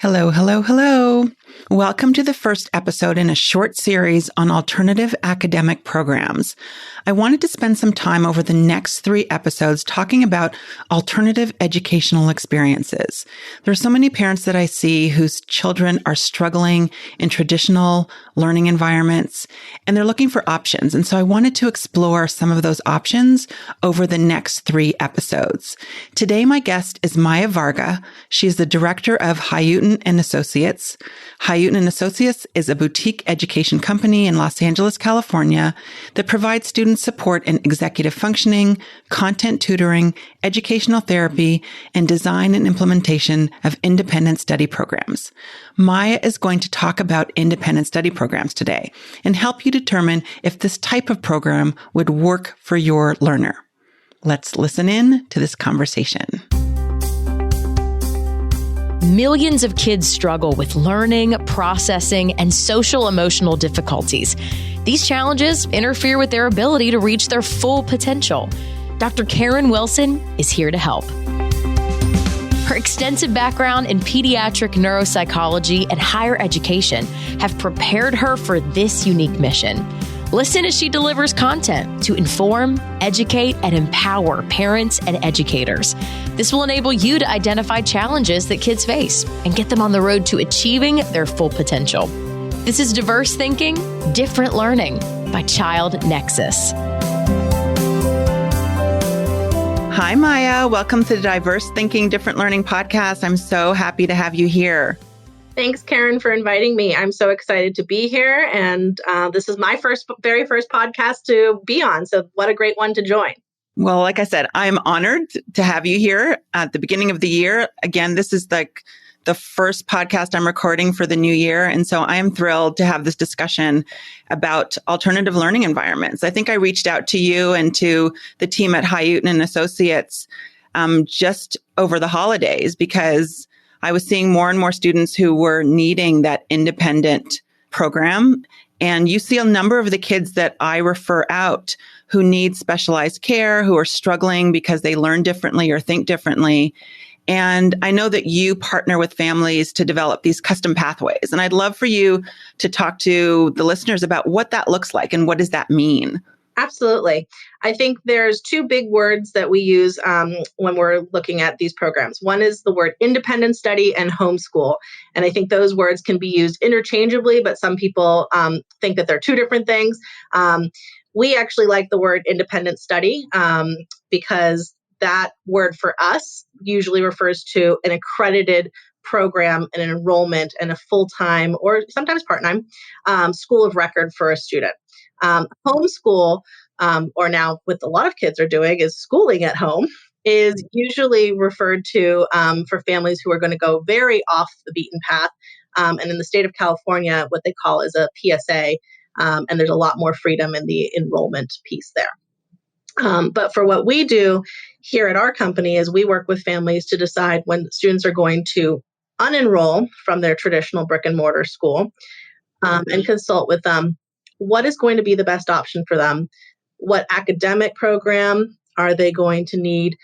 Hello, hello, hello. Welcome to the first episode in a short series on alternative academic programs. I wanted to spend some time over the next 3 episodes talking about alternative educational experiences. There are so many parents that I see whose children are struggling in traditional learning environments, and they're looking for options. And so I wanted to explore some of those options over the next 3 episodes. Today, my guest is Maya Varga. She is the director of Hayutin Associates. Hayutin Associates is a boutique education company in Los Angeles, California that provides students support in executive functioning, content tutoring, educational therapy, and design and implementation of independent study programs. Maya is going to talk about independent study programs today and help you determine if this type of program would work for your learner. Let's listen in to this conversation. Millions of kids struggle with learning, processing, and social emotional difficulties. These challenges interfere with their ability to reach their full potential. Dr. Karen Wilson is here to help. Her extensive background in pediatric neuropsychology and higher education have prepared her for this unique mission. Listen as she delivers content to inform, educate, and empower parents and educators. This will enable you to identify challenges that kids face and get them on the road to achieving their full potential. This is Diverse Thinking, Different Learning by Child Nexus. Hi, Maya. Welcome to the Diverse Thinking, Different Learning podcast. I'm so happy to have you here. Thanks, Karen, for inviting me. I'm so excited to be here. And this is my very first podcast to be on. So what a great one to join. Well, like I said, I'm honored to have you here at the beginning of the year. Again, this is like the first podcast I'm recording for the new year. And so I am thrilled to have this discussion about alternative learning environments. I think I reached out to you and to the team at Hayutin Associates just over the holidays because I was seeing more and more students who were needing that independent program. And you see a number of the kids that I refer out who need specialized care, who are struggling because they learn differently or think differently. And I know that you partner with families to develop these custom pathways. And I'd love for you to talk to the listeners about what that looks like and what does that mean? Absolutely. I think there's 2 big words that we use when we're looking at these programs. One is the word independent study and homeschool. And I think those words can be used interchangeably, but some people think that they're 2 different things. We actually like the word independent study because that word for us usually refers to an accredited program and an enrollment and a full-time or sometimes part-time school of record for a student. Homeschool, or now what a lot of kids are doing is schooling at home, is usually referred to for families who are going to go very off the beaten path. And in the state of California, what they call is a PSA, and there's a lot more freedom in the enrollment piece there. But for what we do here at our company is we work with families to decide when students are going to unenroll from their traditional brick and mortar school and consult with them. What is going to be the best option for them? What academic program are they going to need?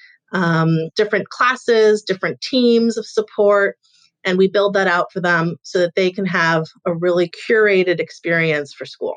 Different classes, different teams of support. And we build that out for them so that they can have a really curated experience for school.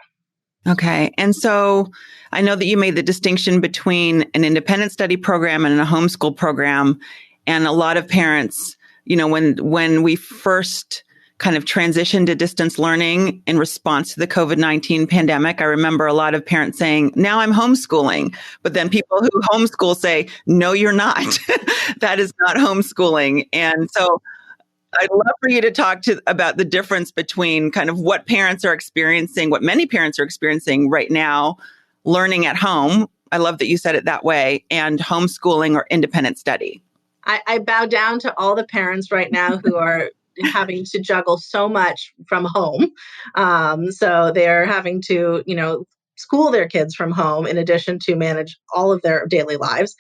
Okay. And so I know that you made the distinction between an independent study program and a homeschool program. And a lot of parents, you know, when we first kind of transition to distance learning in response to the COVID-19 pandemic. I remember a lot of parents saying, now I'm homeschooling. But then people who homeschool say, no, you're not. That is not homeschooling. And so I'd love for you to talk about the difference between kind of what parents are experiencing, what many parents are experiencing right now, learning at home. I love that you said it that way, and homeschooling or independent study. I bow down to all the parents right now who are having to juggle so much from home. So they're having to, school their kids from home in addition to manage all of their daily lives.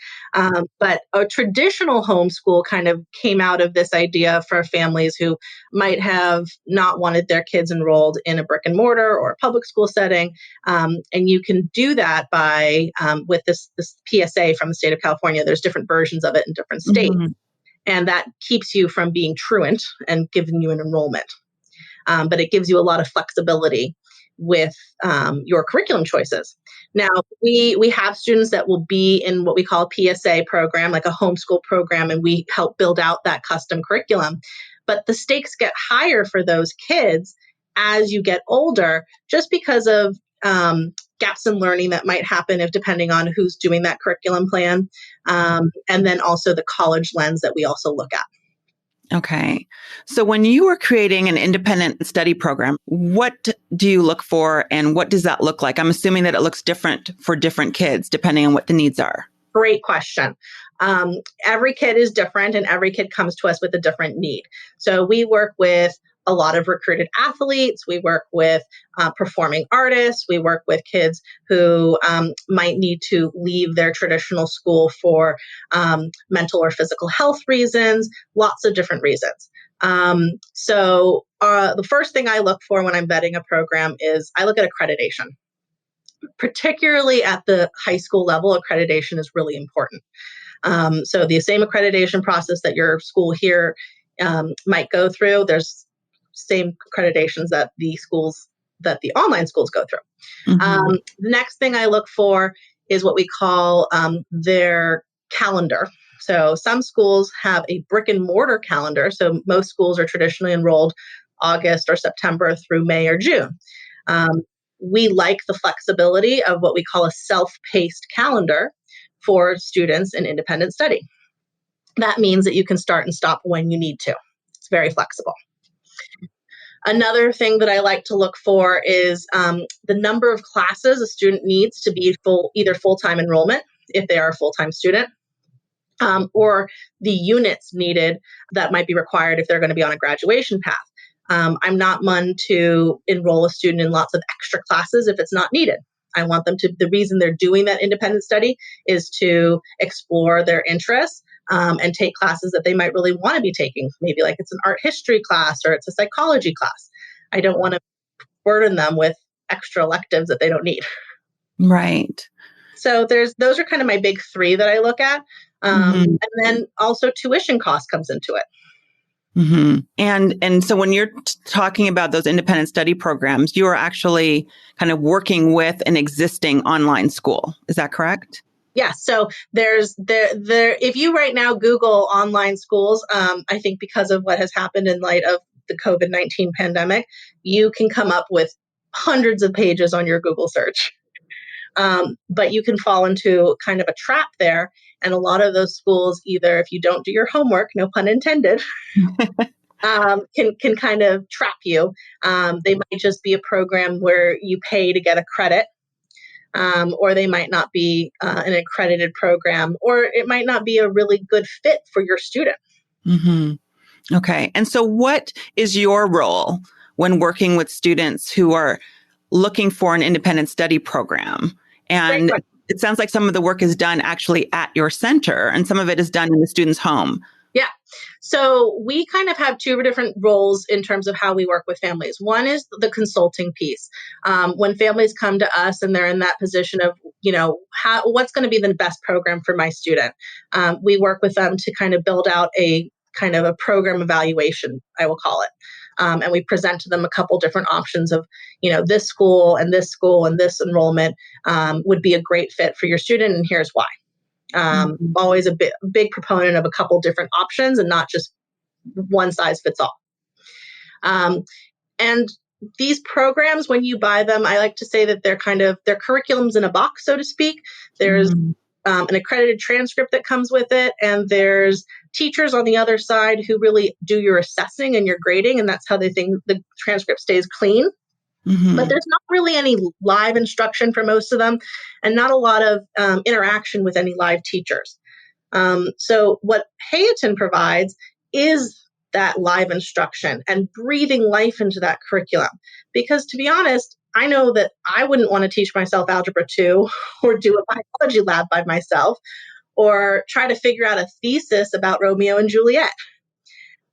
But a traditional homeschool kind of came out of this idea for families who might have not wanted their kids enrolled in a brick and mortar or a public school setting. And you can do that by with this PSA from the state of California. There's different versions of it in different states. Mm-hmm. And that keeps you from being truant and giving you an enrollment. But it gives you a lot of flexibility with your curriculum choices. Now, we have students that will be in what we call a PSA program, like a homeschool program, and we help build out that custom curriculum. But the stakes get higher for those kids as you get older, just because of gaps in learning that might happen if depending on who's doing that curriculum plan. And then also the college lens that we also look at. Okay. So when you are creating an independent study program, what do you look for and what does that look like? I'm assuming that it looks different for different kids depending on what the needs are. Great question. Every kid is different and every kid comes to us with a different need. So we work with a lot of recruited athletes. We work with performing artists. We work with kids who might need to leave their traditional school for mental or physical health reasons, lots of different reasons. So the first thing I look for when I'm vetting a program is I look at accreditation. Particularly at the high school level, accreditation is really important. So the same accreditation process that your school here might go through, there's same accreditations that the online schools go through. Mm-hmm. The next thing I look for is what we call their calendar. So some schools have a brick and mortar calendar. So most schools are traditionally enrolled August or September through May or June. We like the flexibility of what we call a self-paced calendar for students in independent study. That means that you can start and stop when you need to. It's very flexible. Another thing that I like to look for is the number of classes a student needs to be either full-time enrollment, if they are a full-time student, or the units needed that might be required if they're going to be on a graduation path. I'm not one to enroll a student in lots of extra classes if it's not needed. I want them to, the reason they're doing that independent study is to explore their interests and take classes that they might really want to be taking. Maybe like it's an art history class or it's a psychology class. I don't want to burden them with extra electives that they don't need. Right. So those are kind of my big three that I look at. And then also tuition cost comes into it. Mm-hmm. And so when you're talking about those independent study programs, you are actually kind of working with an existing online school. Is that correct? Yeah. So there's if you right now Google online schools, I think because of what has happened in light of the COVID-19 pandemic, you can come up with hundreds of pages on your Google search. But you can fall into kind of a trap there. And a lot of those schools, either if you don't do your homework, no pun intended, can kind of trap you. They might just be a program where you pay to get a credit, or they might not be an accredited program, or it might not be a really good fit for your student. Mm-hmm. Okay. And so what is your role when working with students who are looking for an independent study program? And it sounds like some of the work is done actually at your center and some of it is done in the student's home. Yeah. So we kind of have two different roles in terms of how we work with families. One is the consulting piece. When families come to us and they're in that position of, what's going to be the best program for my student? We work with them to kind of build out a kind of a program evaluation, I will call it. And we present to them a couple different options of, this school and this enrollment would be a great fit for your student. And here's why. Always a big proponent of a couple different options and not just one size fits all. And these programs, when you buy them, I like to say that they're curriculums in a box, so to speak. There's an accredited transcript that comes with it, and there's teachers on the other side who really do your assessing and your grading, and that's how they think the transcript stays clean. But there's not really any live instruction for most of them and not a lot of interaction with any live teachers. So what Hayutin provides is that live instruction and breathing life into that curriculum. Because to be honest, I know that I wouldn't want to teach myself Algebra 2 or do a biology lab by myself or try to figure out a thesis about Romeo and Juliet.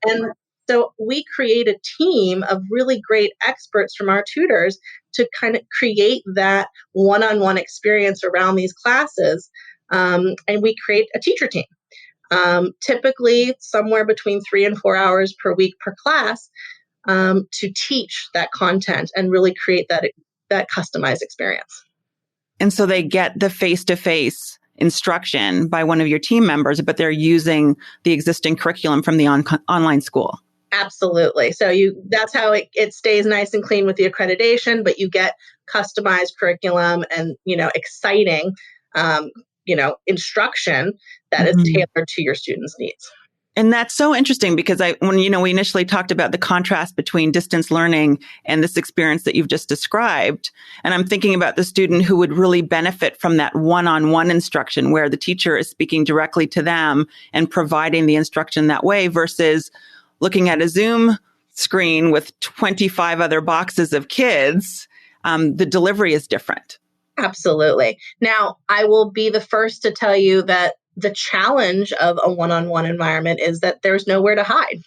And so we create a team of really great experts from our tutors to kind of create that one-on-one experience around these classes. And we create a teacher team. typically somewhere between 3 and 4 hours per week per class, to teach that content and really create that customized experience. And so they get the face-to-face instruction by one of your team members, but they're using the existing curriculum from the online school. Absolutely. So that's how it stays nice and clean with the accreditation, but you get customized curriculum and, exciting, instruction that is tailored to your students' needs. And that's so interesting because when we initially talked about the contrast between distance learning and this experience that you've just described, and I'm thinking about the student who would really benefit from that one-on-one instruction where the teacher is speaking directly to them and providing the instruction that way versus looking at a Zoom screen with 25 other boxes of kids. The delivery is different. Absolutely. Now, I will be the first to tell you that the challenge of a one-on-one environment is that there's nowhere to hide.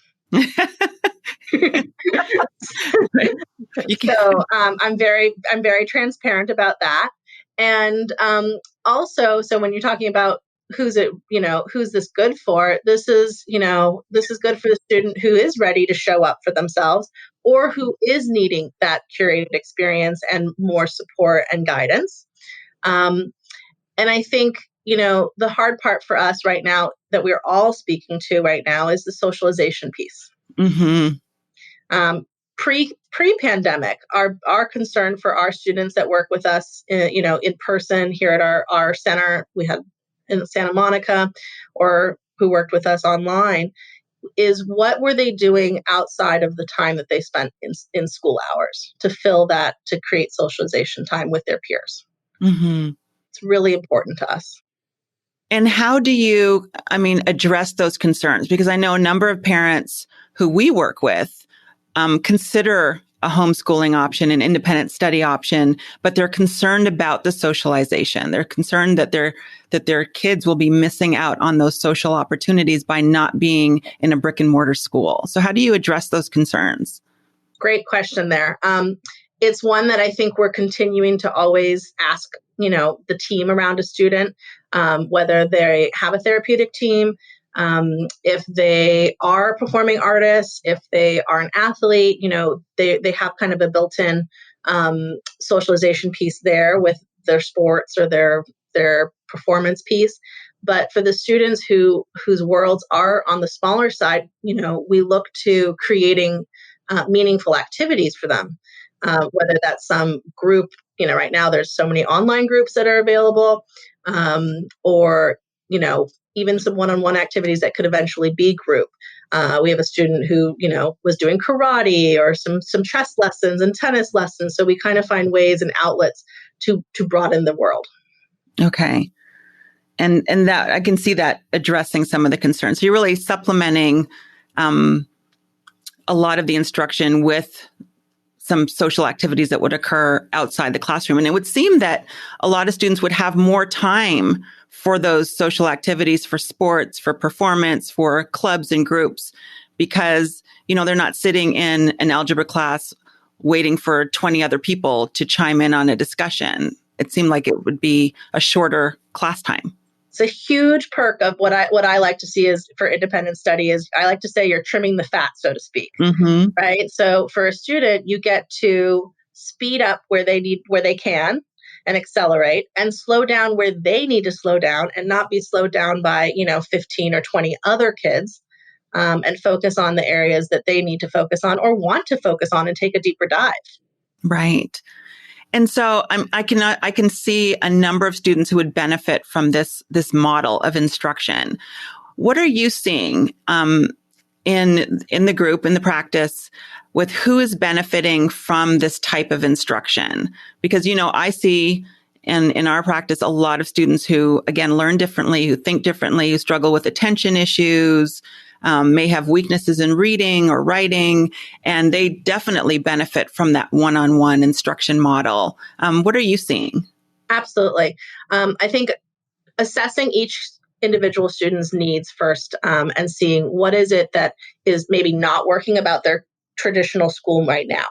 So I'm very transparent about that. And also, so when you're talking about who's this good for, this is good for the student who is ready to show up for themselves or who is needing that curated experience and more support and guidance. And I think, the hard part for us right now that we're all speaking to right now is the socialization piece. Mm-hmm. Pre-pandemic, our concern for our students that work with us, in person here at our center, we had in Santa Monica, or who worked with us online, is what were they doing outside of the time that they spent in school hours to fill that, to create socialization time with their peers. Mm-hmm. It's really important to us. And how do you, address those concerns? Because I know a number of parents who we work with consider a homeschooling option, an independent study option, but they're concerned about the socialization. They're concerned that their kids will be missing out on those social opportunities by not being in a brick and mortar school. So how do you address those concerns? Great question there. It's one that I think we're continuing to always ask, the team around a student, whether they have a therapeutic team, if they are performing artists, if they are an athlete, they have kind of a built-in socialization piece there with their sports or their performance piece. But for the students whose worlds are on the smaller side, we look to creating meaningful activities for them, whether that's some group. Right now there's so many online groups that are available, or even some one-on-one activities that could eventually be group. We have a student who, was doing karate or some chess lessons and tennis lessons. So we kind of find ways and outlets to broaden the world. Okay. And that I can see that addressing some of the concerns. So you're really supplementing a lot of the instruction with some social activities that would occur outside the classroom. And it would seem that a lot of students would have more time for those social activities, for sports, for performance, for clubs and groups, because, they're not sitting in an algebra class waiting for 20 other people to chime in on a discussion. It seemed like it would be a shorter class time. It's a huge perk of what I like to see is for independent study is I like to say you're trimming the fat, so to speak, right? So for a student, you get to speed up where they can and accelerate and slow down where they need to slow down and not be slowed down by, 15 or 20 other kids, and focus on the areas that they need to focus on or want to focus on and take a deeper dive. Right. And so I can see a number of students who would benefit from this model of instruction. What are you seeing in the group, in the practice, with who is benefiting from this type of instruction? Because, I see in our practice a lot of students who, again, learn differently, who think differently, who struggle with attention issues, may have weaknesses in reading or writing, and they definitely benefit from that one-on-one instruction model. What are you seeing? Absolutely. I think assessing each individual student's needs first, and seeing what is it that is maybe not working about their traditional school right now.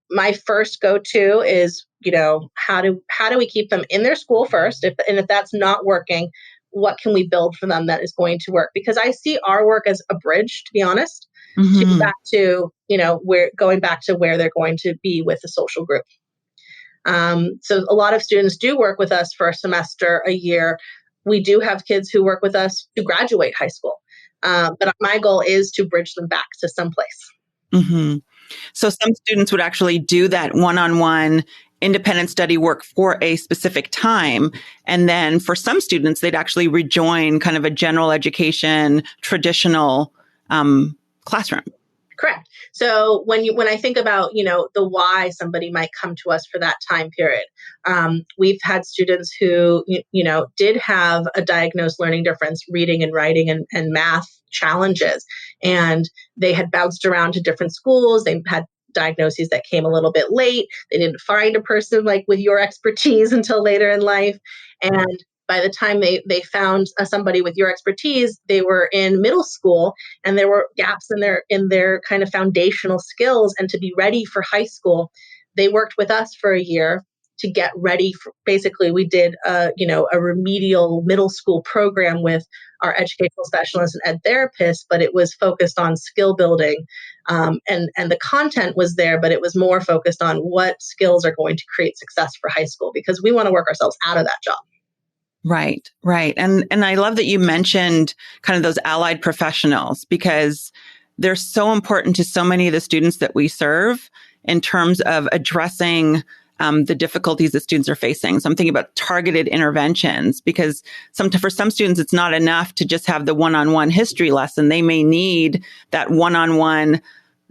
My first go-to is, how do we keep them in their school first? If that's not working, what can we build for them that is going to work? Because I see our work as a bridge, to be honest, to back to, we're going back to where they're going to be with the social group. So a lot of students do work with us for a semester, a year. We do have kids who work with us to graduate high school. But my goal is to bridge them back to someplace. Mm-hmm. So some students would actually do that one-on-one independent study work for a specific time. And then for some students, they'd actually rejoin kind of a general education, traditional classroom. Correct. So when I think about, the why somebody might come to us for that time period, we've had students who, did have a diagnosed learning difference, reading and writing and math challenges, and they had bounced around to different schools. They had diagnoses that came a little bit late. They didn't find a person like with your expertise until later in life. And by the time they found somebody with your expertise, they were in middle school, and there were gaps in their kind of foundational skills. And to be ready for high school, they worked with us for a year to get ready. Basically, we did a remedial middle school program with our educational specialists and ed therapists, but it was focused on skill building. And the content was there, but it was more focused on what skills are going to create success for high school, because we want to work ourselves out of that job. Right, right. And I love that you mentioned kind of those allied professionals, because they're so important to so many of the students that we serve in terms of addressing the difficulties that students are facing. So I'm thinking about targeted interventions, because for some students, it's not enough to just have the one-on-one history lesson. They may need that one-on-one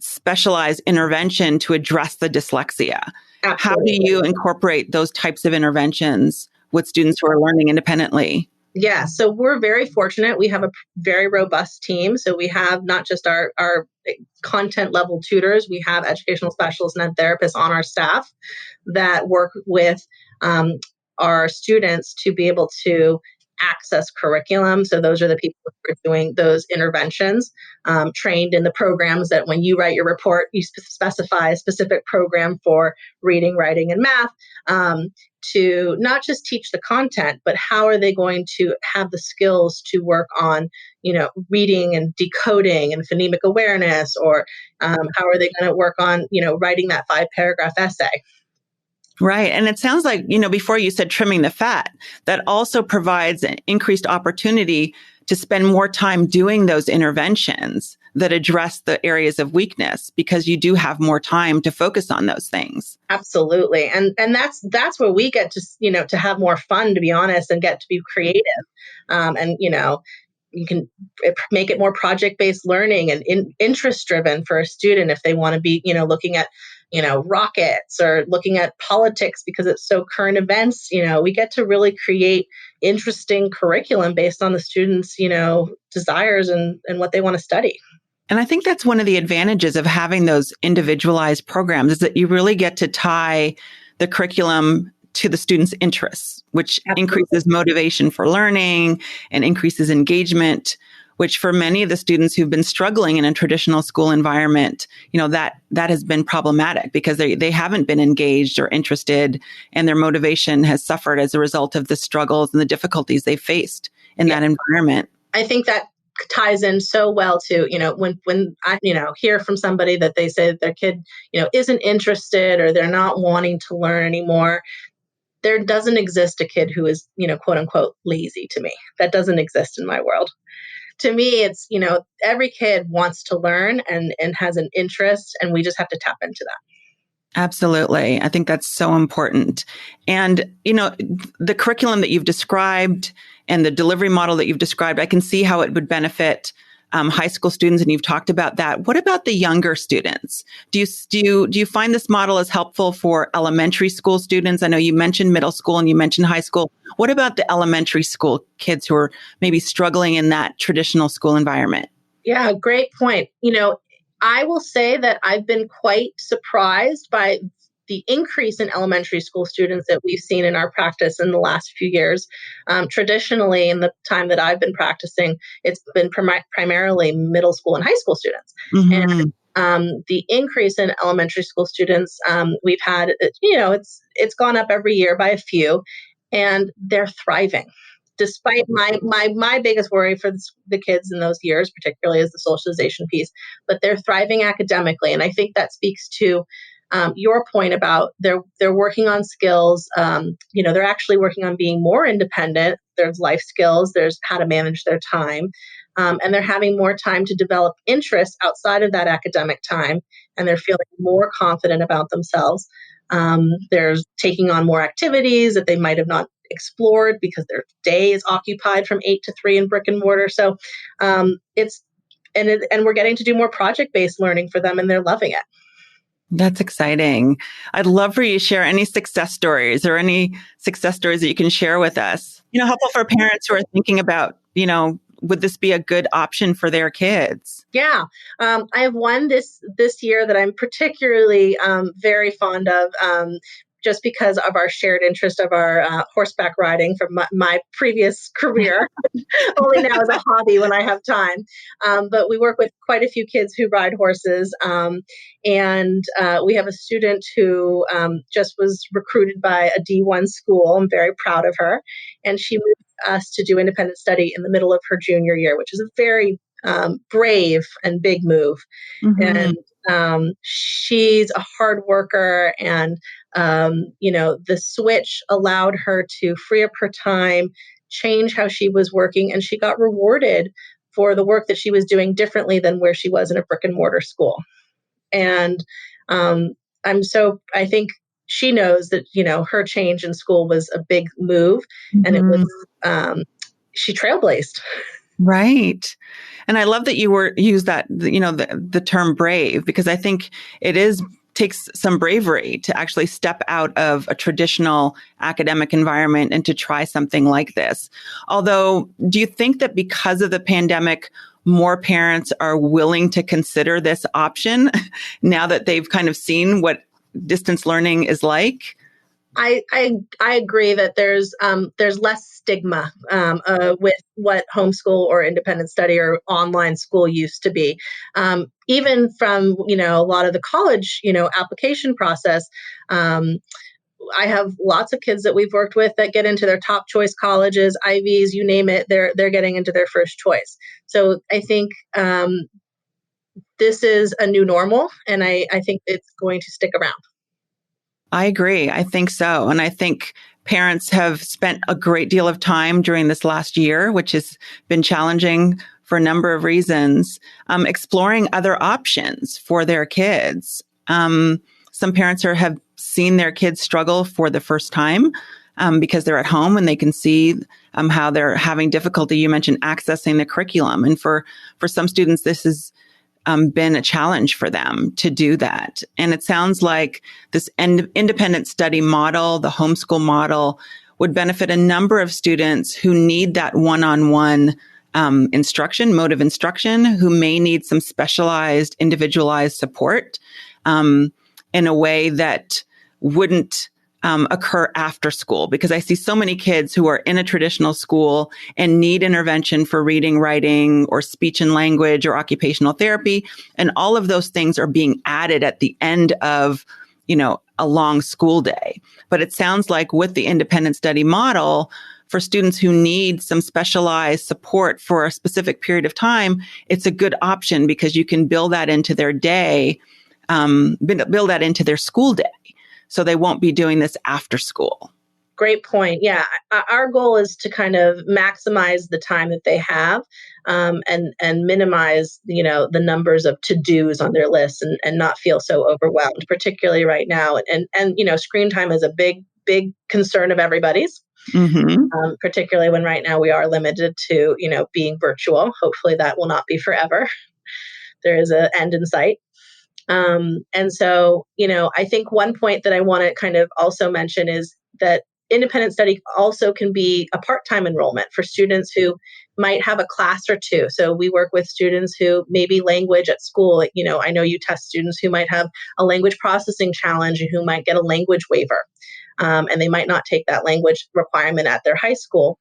specialized intervention to address the dyslexia. Absolutely. How do you incorporate those types of interventions with students who are learning independently? Yeah, so we're very fortunate. We have a very robust team. So we have not just our content level tutors, we have educational specialists and ed therapists on our staff that work with our students to be able to access curriculum. So those are the people who are doing those interventions, trained in the programs that when you write your report, you specify a specific program for reading, writing, and math, to not just teach the content, but how are they going to have the skills to work on, reading and decoding and phonemic awareness, or how are they going to work on, writing that 5-paragraph essay. Right. And it sounds like, before you said trimming the fat, that also provides an increased opportunity to spend more time doing those interventions that address the areas of weakness, because you do have more time to focus on those things. Absolutely. And that's where we get to, to have more fun, to be honest, and get to be creative. And, you can make it more project-based learning and interest-driven for a student if they want to be, looking at, rockets or looking at politics because it's so current events. We get to really create interesting curriculum based on the students', desires and what they want to study. And I think that's one of the advantages of having those individualized programs, is that you really get to tie the curriculum to the students' interests, which Absolutely. Increases motivation for learning and increases engagement, which for many of the students who've been struggling in a traditional school environment, that has been problematic, because they haven't been engaged or interested, and their motivation has suffered as a result of the struggles and the difficulties they faced in that environment. I think that ties in so well to, when I, hear from somebody that they say that their kid, isn't interested or they're not wanting to learn anymore. There doesn't exist a kid who is, quote unquote, lazy to me. That doesn't exist in my world. To me, it's, every kid wants to learn and has an interest, and we just have to tap into that. Absolutely. I think that's so important. And, the curriculum that you've described and the delivery model that you've described, I can see how it would benefit high school students, and you've talked about that. What about the younger students? Do you find this model as helpful for elementary school students? I know you mentioned middle school and you mentioned high school. What about the elementary school kids who are maybe struggling in that traditional school environment? Yeah, great point. I will say that I've been quite surprised by the increase in elementary school students that we've seen in our practice in the last few years. Traditionally, in the time that I've been practicing, it's been primarily middle school and high school students. Mm-hmm. And the increase in elementary school students, we've had, it's gone up every year by a few, and they're thriving. despite my biggest worry for the kids in those years, particularly, is the socialization piece, but they're thriving academically. And I think that speaks to your point about they're working on skills. They're actually working on being more independent. There's life skills. There's how to manage their time. And they're having more time to develop interests outside of that academic time. And they're feeling more confident about themselves. They're taking on more activities that they might have not explored because their day is occupied from 8 to 3 in brick and mortar. So and we're getting to do more project-based learning for them, and they're loving it. That's exciting. I'd love for you to share any success stories that you can share with us. Helpful for parents who are thinking about, would this be a good option for their kids? Yeah. I have one this year that I'm particularly very fond of, just because of our shared interest of our horseback riding from my previous career, only now as a hobby when I have time. But we work with quite a few kids who ride horses. And we have a student who just was recruited by a D1 school. I'm very proud of her. And she moved us to do independent study in the middle of her junior year, which is a very brave and big move. Mm-hmm. And she's a hard worker, and the switch allowed her to free up her time, change how she was working, and she got rewarded for the work that she was doing differently than where she was in a brick and mortar school. And I think she knows that, her change in school was a big move, mm-hmm. and it was, she trailblazed. Right. And I love that you use that, the term brave, because I think takes some bravery to actually step out of a traditional academic environment and to try something like this. Although, do you think that because of the pandemic, more parents are willing to consider this option now that they've kind of seen what distance learning is like? I agree that there's less stigma with what homeschool or independent study or online school used to be. Even from a lot of the college application process. I have lots of kids that we've worked with that get into their top choice colleges, Ivies, you name it. They're getting into their first choice. So I think this is a new normal, and I think it's going to stick around. I agree. I think so. And I think parents have spent a great deal of time during this last year, which has been challenging for a number of reasons, exploring other options for their kids. Some parents have seen their kids struggle for the first time because they're at home and they can see how they're having difficulty. You mentioned accessing the curriculum. And for some students, this has been a challenge for them to do that. And it sounds like this independent study model, the homeschool model, would benefit a number of students who need that one-on-one instruction, mode of instruction, who may need some specialized, individualized support in a way that wouldn't occur after school, because I see so many kids who are in a traditional school and need intervention for reading, writing, or speech and language or occupational therapy. And all of those things are being added at the end of, a long school day. But it sounds like with the independent study model, for students who need some specialized support for a specific period of time, it's a good option because you can build that into their day, build that into their school day. So they won't be doing this after school. Great point. Yeah. Our goal is to kind of maximize the time that they have and minimize, the numbers of to-dos on their list and not feel so overwhelmed, particularly right now. And screen time is a big, big concern of everybody's, mm-hmm. Particularly when right now we are limited to, being virtual. Hopefully that will not be forever. There is an end in sight. And so, I think one point that I want to kind of also mention is that independent study also can be a part-time enrollment for students who might have a class or two. So we work with students who maybe language at school, I know you test students who might have a language processing challenge and who might get a language waiver. And they might not take that language requirement at their high school,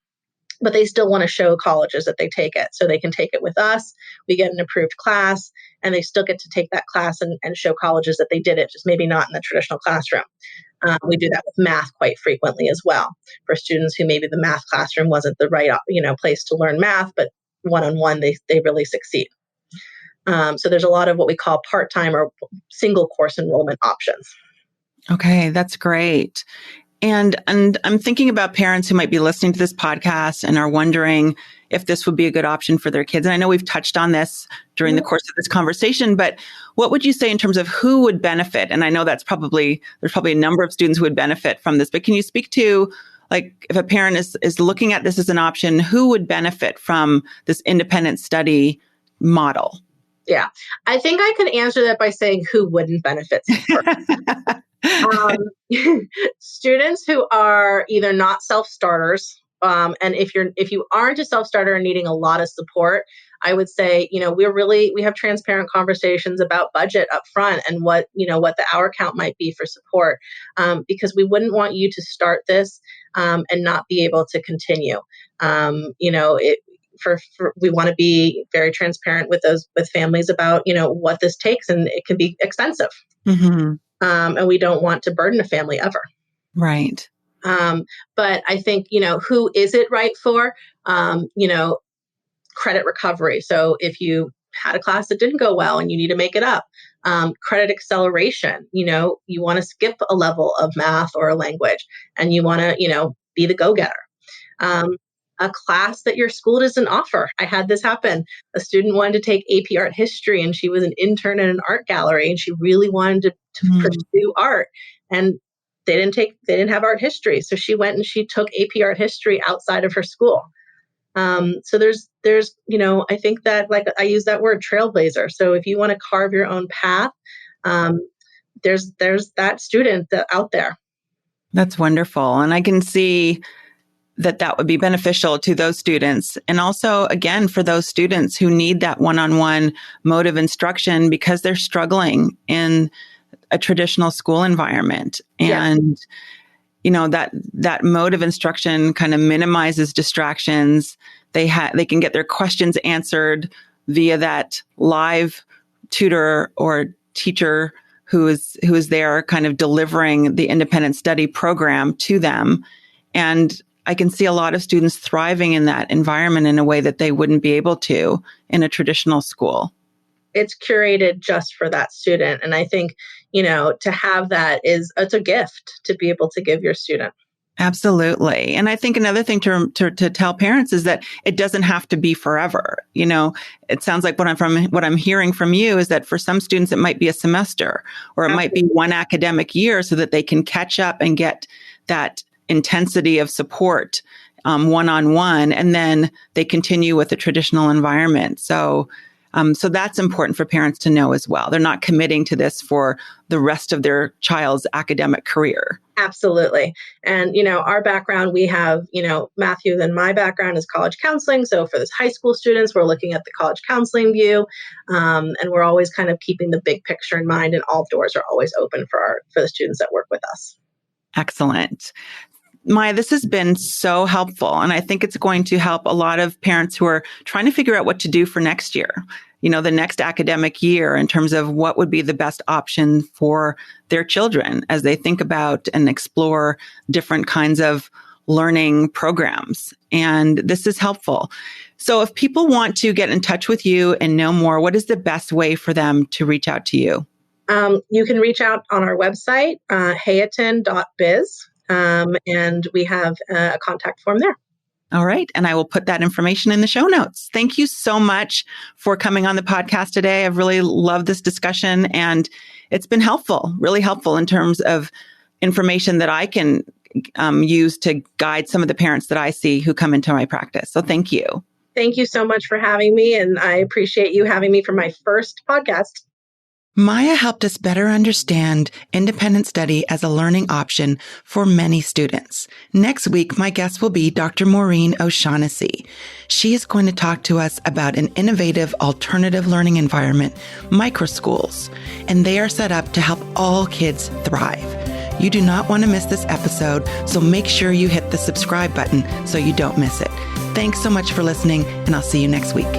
but they still want to show colleges that they take it. So they can take it with us. We get an approved class, and they still get to take that class and show colleges that they did it, just maybe not in the traditional classroom. We do that with math quite frequently as well for students who maybe the math classroom wasn't the right place to learn math, but one-on-one they really succeed. So there's a lot of what we call part-time or single course enrollment options. Okay, that's great. And I'm thinking about parents who might be listening to this podcast and are wondering if this would be a good option for their kids. And I know we've touched on this during the course of this conversation, but what would you say in terms of who would benefit? And I know there's probably a number of students who would benefit from this, but can you speak to, like, if a parent is looking at this as an option, who would benefit from this independent study model? Yeah, I think I could answer that by saying who wouldn't benefit. Students who are either not self-starters, and if you aren't a self-starter and needing a lot of support, I would say, we have transparent conversations about budget up front and what the hour count might be for support, because we wouldn't want you to start this and not be able to continue. We want to be very transparent with families about, what this takes, and it can be expensive. Mm-hmm. And we don't want to burden a family ever. Right. But I think, who is it right for? Credit recovery. So if you had a class that didn't go well and you need to make it up, credit acceleration, you want to skip a level of math or a language and you want to, be the go-getter. A class that your school doesn't offer. I had this happen. A student wanted to take AP art history and she was an intern in an art gallery and she really wanted to pursue art, and they didn't have art history. So she went and she took AP art history outside of her school. So there's, I think that, like, I use that word trailblazer. So if you want to carve your own path, there's that student out there. That's wonderful. And I can see that would be beneficial to those students. And also, again, for those students who need that one-on-one mode of instruction because they're struggling in a traditional school environment. And, that mode of instruction kind of minimizes distractions. They can get their questions answered via that live tutor or teacher who is there kind of delivering the independent study program to them. And I can see a lot of students thriving in that environment in a way that they wouldn't be able to in a traditional school. It's curated just for that student. And I think, to have that it's a gift to be able to give your student. Absolutely. And I think another thing to tell parents is that it doesn't have to be forever. It sounds like what I'm hearing from you is that for some students, it might be a semester or it might be one academic year so that they can catch up and get that intensity of support one-on-one, and then they continue with the traditional environment. So that's important for parents to know as well. They're not committing to this for the rest of their child's academic career. Absolutely. And, our background, we have, Matthew and my background is college counseling. So for this high school students, we're looking at the college counseling view. And we're always kind of keeping the big picture in mind, and all doors are always open for the students that work with us. Excellent. Maya, this has been so helpful, and I think it's going to help a lot of parents who are trying to figure out what to do for next year, the next academic year, in terms of what would be the best option for their children as they think about and explore different kinds of learning programs. And this is helpful. So if people want to get in touch with you and know more, what is the best way for them to reach out to you? You can reach out on our website, hayutin.biz. And we have a contact form there. All right. And I will put that information in the show notes. Thank you so much for coming on the podcast today. I've really loved this discussion, and it's been helpful, really helpful in terms of information that I can use to guide some of the parents that I see who come into my practice. So thank you. Thank you so much for having me. And I appreciate you having me for my first podcast. Maya helped us better understand independent study as a learning option for many students. Next week, my guest will be Dr. Maureen O'Shaughnessy. She is going to talk to us about an innovative alternative learning environment, microschools, and they are set up to help all kids thrive. You do not want to miss this episode, so make sure you hit the subscribe button so you don't miss it. Thanks so much for listening, and I'll see you next week.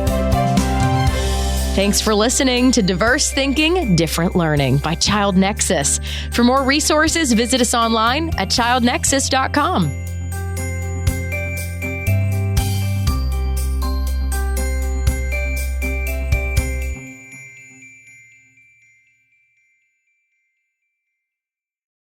Thanks for listening to Diverse Thinking, Different Learning by Child Nexus. For more resources, visit us online at childnexus.com.